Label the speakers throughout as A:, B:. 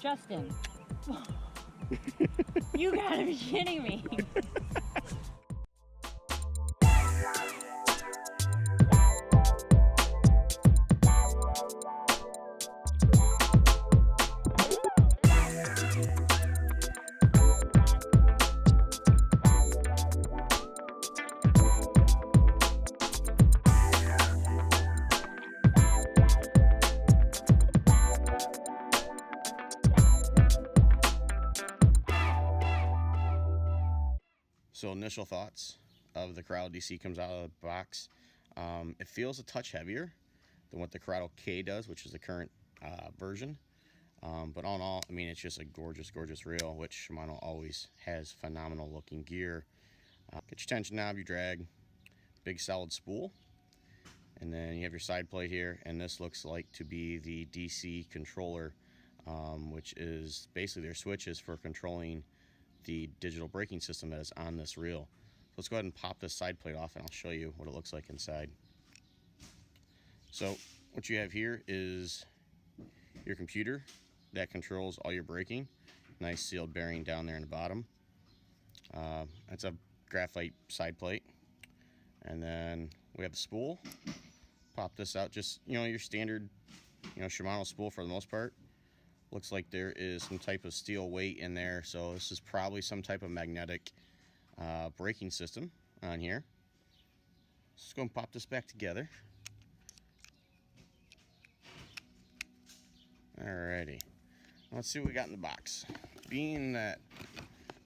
A: Justin. You gotta be kidding me.
B: So initial thoughts of the Curado DC comes out of the box. It feels a touch heavier than what the Curado K does, which is the current version. But all in all, I mean, it's just a gorgeous, gorgeous reel, which Shimano always has phenomenal looking gear. Get your tension knob, your drag, big solid spool. And then you have your side plate here, and this looks like to be the DC controller, which is basically their switches for controlling the digital braking system that is on this reel. Let's go ahead and pop this side plate off and I'll show you what it looks like inside. So what you have here is your computer that controls all your braking. Nice sealed bearing down there in the bottom. It's a graphite side plate. And then we have the spool. Pop this out, just, you know, your standard, you know, Shimano spool for the most part. Looks like there is some type of steel weight in there, so this is probably some type of magnetic braking system on here. Let's go and pop this back together. Alrighty, let's see what we got in the box. Being that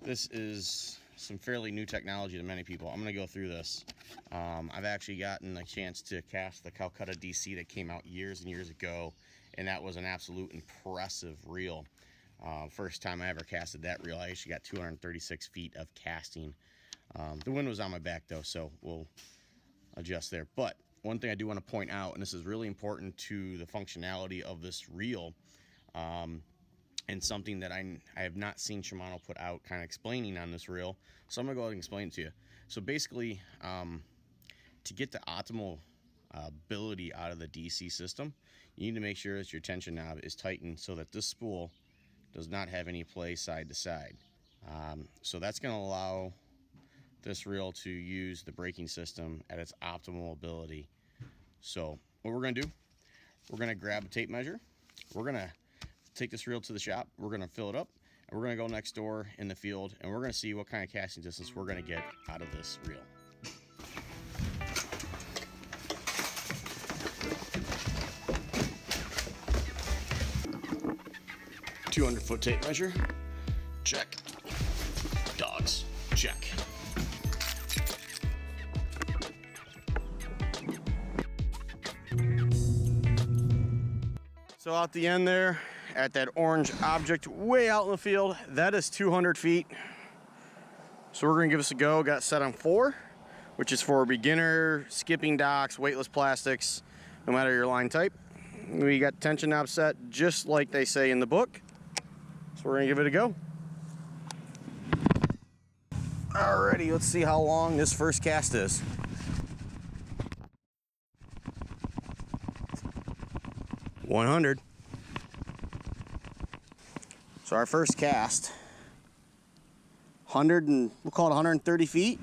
B: this is some fairly new technology to many people, I'm going to go through this. I've actually gotten a chance to cast the Calcutta DC that came out years and years ago, and that was an absolute impressive reel. First time I ever casted that reel, I actually got 236 feet of casting. The wind was on my back though, so we'll adjust there. But one thing I do want to point out, and this is really important to the functionality of this reel, and something that I have not seen Shimano put out kind of explaining on this reel, so I'm gonna go ahead and explain it to you. So basically, to get the optimal ability out of the DC system, you need to make sure that your tension knob is tightened so that this spool does not have any play side to side. So that's going to allow this reel to use the braking system at its optimal ability. So what we're going to do, we're going to grab a tape measure, we're going to take this reel to the shop, we're going to fill it up, and we're going to go next door in the field, and we're going to see what kind of casting distance we're going to get out of this reel. 200-foot tape measure, check. Dogs, check. So out the end there, at that orange object way out in the field, that is 200 feet. So we're gonna give this a go. Got set on 4, which is for beginner, skipping docks, weightless plastics, no matter your line type. We got tension knob set just like they say in the book. So we're gonna give it a go. Alrighty, let's see how long this first cast is. $100. So our first cast, we'll call it 130 feet.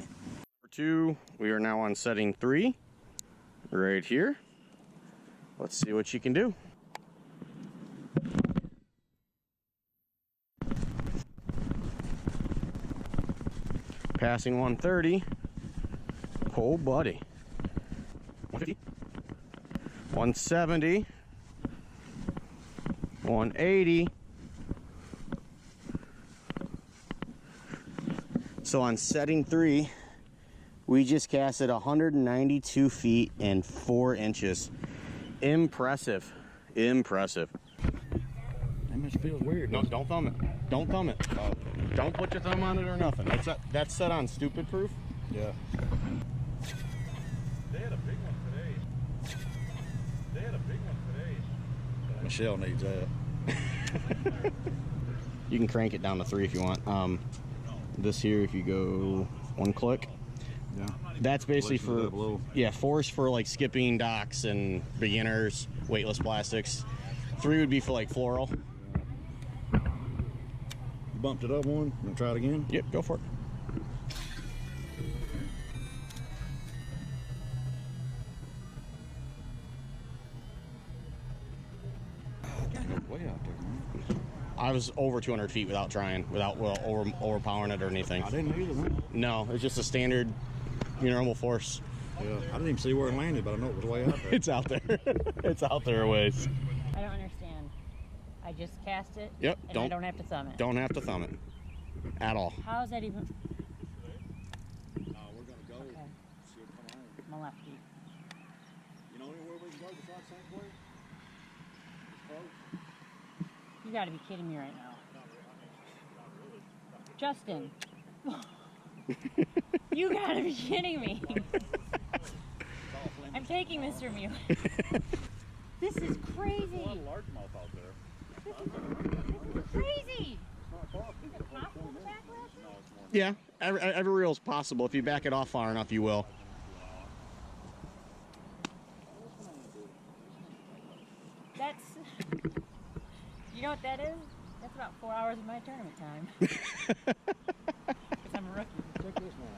B: For 2, we are now on setting 3, right here. Let's see what you can do. Passing 130. Oh, buddy. 150. 170. 180. So on setting 3, we just casted 192 feet and 4 inches. Impressive. Impressive.
C: That must feel weird.
B: No, don't thumb it. Don't thumb it. Don't put your thumb on it or nothing. That's set on stupid proof.
C: Yeah.
D: They had a big one today.
C: Michelle needs that.
B: You can crank it down to 3 if you want. This here, if you go 1 click,
C: Yeah.
B: that's basically for, yeah, 4 is for like skipping docks and beginners, weightless plastics. 3 would be for like floral.
C: You bumped it up one and try it again?
B: Yep, go for it.
C: Way out there, man.
B: I was over 200 feet without trying, without overpowering it or anything.
C: I didn't either, man.
B: No, it's just a standard, normal force.
C: Yeah, I didn't even see where it landed, but I know it was way out there.
B: It's out there. It's out there a ways.
A: I don't understand. I just cast it.
B: Yep.
A: And I don't have to thumb it.
B: Don't have to thumb it at all.
A: How is that even?
C: We're gonna go.
A: Okay.
C: See it come on.
A: I'm a lefty.
C: You know anywhere we can go besides St. Clair? Close.
A: You got to be kidding me right now. Justin. You got to be kidding me. I'm taking this from you. This is crazy.
D: A lot of largemouth out there.
A: This is crazy. Is it possible to backlash?
D: No, it's more.
B: Yeah, every reel is possible. If you back it off far enough, you will.
A: That's. You know what that is? That's about 4 hours of my tournament time. Because I'm a rookie.
C: Check this one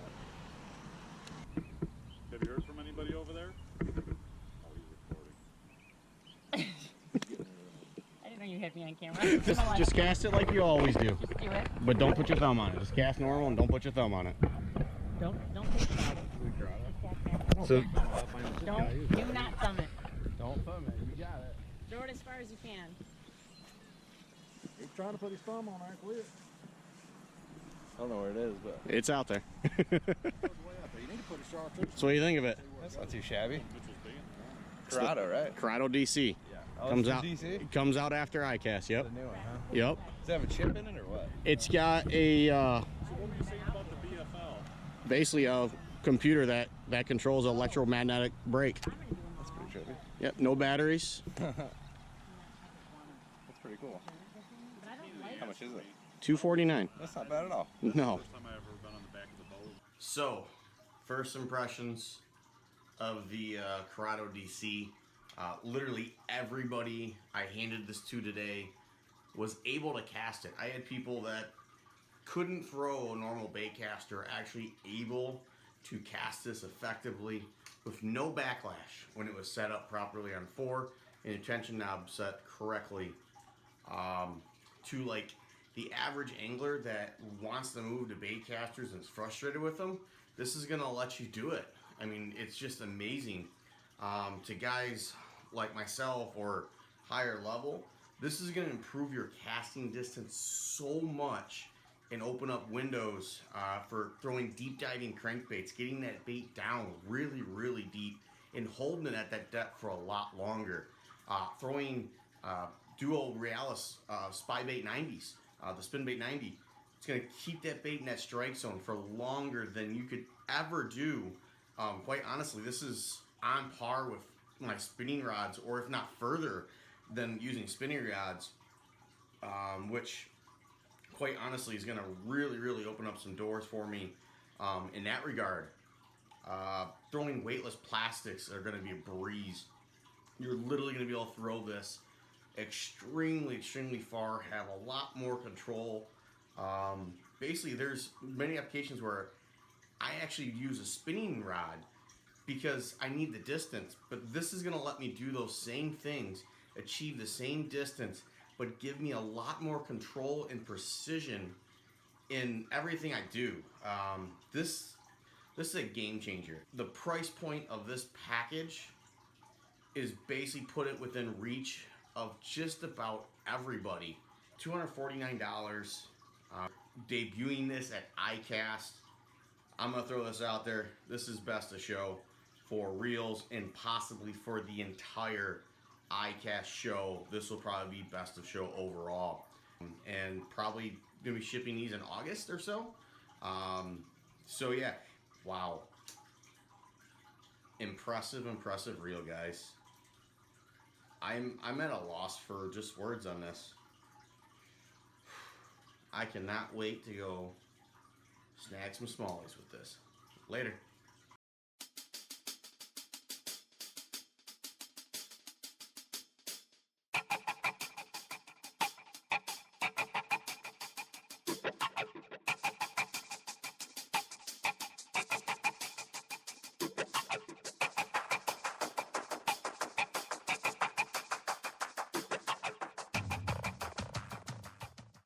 C: out.
D: Have you heard from anybody over there? Oh, he's recording.
A: I didn't know you had me on camera.
B: Just cast it like you always do.
A: Just do it.
B: But don't put your thumb on it. Just cast normal and don't put your thumb on it.
A: Don't think about it.
B: So,
A: Do not thumb it.
E: Don't thumb it. You got it.
A: Throw it as far as you can.
C: He's trying to put his thumb on there quick.
E: I don't know where it is, but
B: it's out there.
C: Way out there. You need to put a chartreuse.
B: So what do you think of it?
E: that's not too shabby.
D: Mitchell's being.
E: Curado, right?
B: Curado DC.
E: Oh,
B: Comes
E: it's
B: out.
E: the DC?
B: It comes out after iCast. Yep.
E: The new one, huh?
B: Yep.
E: Does it have a chip in it or what?
B: It's got a
D: So what were you saying about the BFL?
B: basically a computer that controls an electromagnetic brake.
E: That's pretty trippy.
B: Yep. No batteries.
E: That's pretty cool. How much is it?
B: $249.
E: That's not bad at all.
B: No.
D: First time I ever been on the back of the boat.
B: So, first impressions of the Curado DC. Literally everybody I handed this to today was able to cast it. I had people that couldn't throw a normal baitcaster actually able to cast this effectively with no backlash when it was set up properly on 4 and the tension knob set correctly. To like the average angler that wants to move to baitcasters and is frustrated with them, this is gonna let you do it. I mean, it's just amazing. To guys like myself or higher level, this is gonna improve your casting distance so much and open up windows for throwing deep diving crankbaits, getting that bait down really, really deep and holding it at that depth for a lot longer. Throwing Duo Realis Spy Bait 90s, the Spin Bait 90. It's going to keep that bait in that strike zone for longer than you could ever do. Quite honestly, this is on par with my spinning rods, or if not further than using spinning rods, which quite honestly is going to really, really open up some doors for me in that regard. Throwing weightless plastics are going to be a breeze. You're literally going to be able to throw this extremely, extremely far, have a lot more control. Basically, there's many applications where I actually use a spinning rod because I need the distance, but this is going to let me do those same things, achieve the same distance, but give me a lot more control and precision in everything I do. This is a game changer. The price point of this package is basically put it within reach of just about everybody. $249. Debuting this at iCast. I'm gonna throw this out there. This is best of show for reels and possibly for the entire iCast show. This will probably be best of show overall, and probably gonna be shipping these in August or so. So yeah, wow, impressive reel, guys. I'm at a loss for just words on this. I cannot wait to go snag some smallies with this. Later.